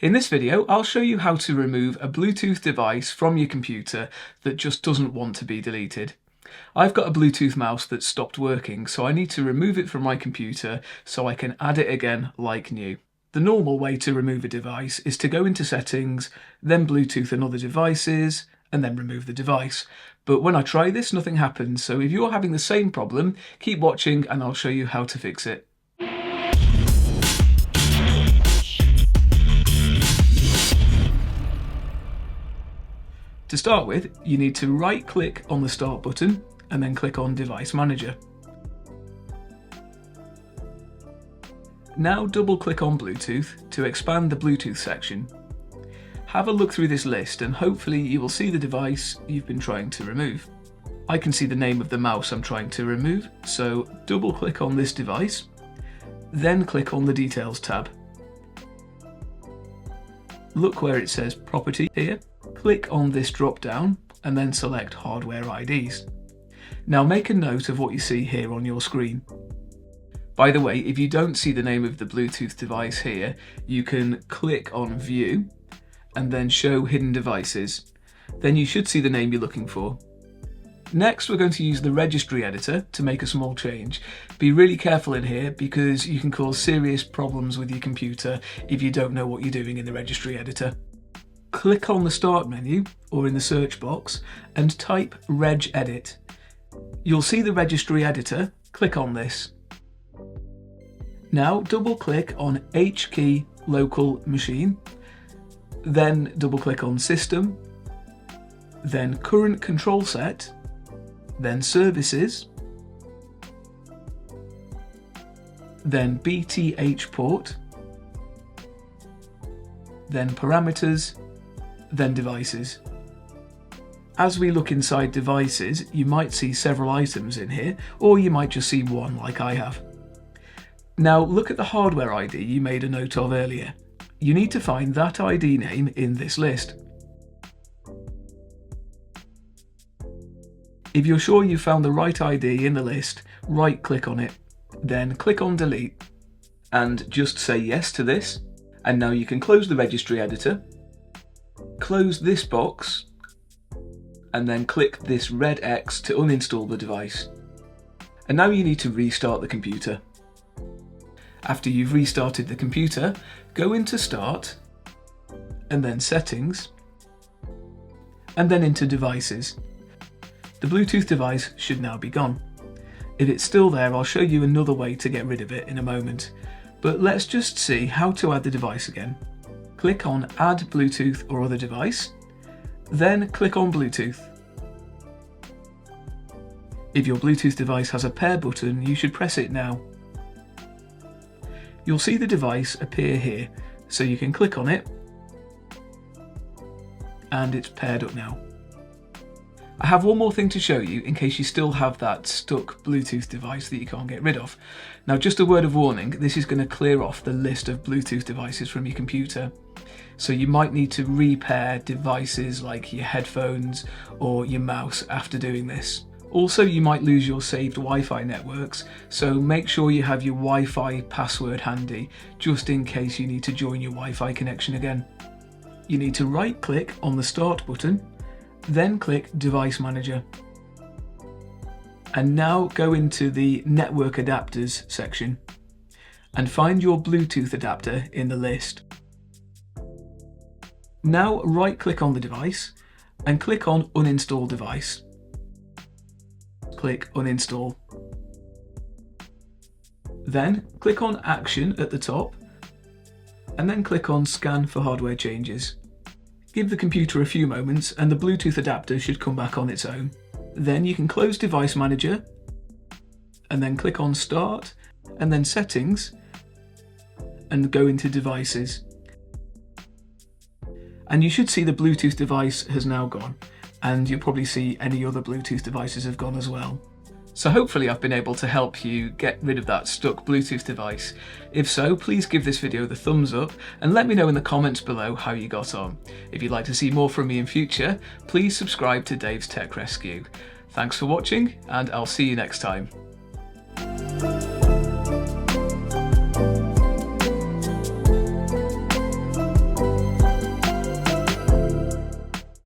In this video, I'll show you how to remove a Bluetooth device from your computer that just doesn't want to be deleted. I've got a Bluetooth mouse that stopped working, so I need to remove it from my computer so I can add it again like new. The normal way to remove a device is to go into Settings, then Bluetooth and other devices, and then remove the device. But when I try this, nothing happens, so if you're having the same problem, keep watching and I'll show you how to fix it. To start with, you need to right-click on the Start button and then click on Device Manager. Now double-click on Bluetooth to expand the Bluetooth section. Have a look through this list and hopefully you will see the device you've been trying to remove. I can see the name of the mouse I'm trying to remove, so double-click on this device, then click on the Details tab. Look where it says Property here. Click on this drop-down and then select Hardware IDs. Now make a note of what you see here on your screen. By the way, if you don't see the name of the Bluetooth device here, you can click on View and then Show Hidden Devices. Then you should see the name you're looking for. Next, we're going to use the Registry Editor to make a small change. Be really careful in here because you can cause serious problems with your computer if you don't know what you're doing in the Registry Editor. Click on the Start menu or in the search box and type regedit. You'll see the Registry Editor. Click on this. Now double click on H-key local machine, then double click on System, then Current Control Set, then Services, then BTH port, then Parameters, then Devices. As we look inside Devices, you might see several items in here, or you might just see one like I have. Now look at the hardware ID you made a note of earlier. You need to find that ID name in this list. If you're sure you found the right ID in the list, right-click on it, then click on Delete, and just say yes to this. And now you can close the Registry Editor, close this box, and then click this red X to uninstall the device. And now you need to restart the computer. After you've restarted the computer, go into Start, and then Settings, and then into Devices. The Bluetooth device should now be gone. If it's still there, I'll show you another way to get rid of it in a moment. But let's just see how to add the device again. Click on Add Bluetooth or Other Device, then click on Bluetooth. If your Bluetooth device has a pair button, you should press it now. You'll see the device appear here, so you can click on it, and it's paired up now. I have one more thing to show you in case you still have that stuck Bluetooth device that you can't get rid of. Now just a word of warning, this is going to clear off the list of Bluetooth devices from your computer. So you might need to repair devices like your headphones or your mouse after doing this. Also, you might lose your saved Wi-Fi networks, so make sure you have your Wi-Fi password handy, just in case you need to join your Wi-Fi connection again. You need to right-click on the Start button, then click Device Manager. And now go into the Network Adapters section and find your Bluetooth adapter in the list. Now right-click on the device and click on Uninstall Device. Click Uninstall. Then click on Action at the top and then click on Scan for hardware changes. Give the computer a few moments and the Bluetooth adapter should come back on its own. Then you can close Device Manager and then click on Start and then Settings and go into Devices. And you should see the Bluetooth device has now gone, and you'll probably see any other Bluetooth devices have gone as well. So hopefully I've been able to help you get rid of that stuck Bluetooth device. If so, please give this video the thumbs up and let me know in the comments below how you got on. If you'd like to see more from me in future, please subscribe to Dave's Tech Rescue. Thanks for watching, and I'll see you next time.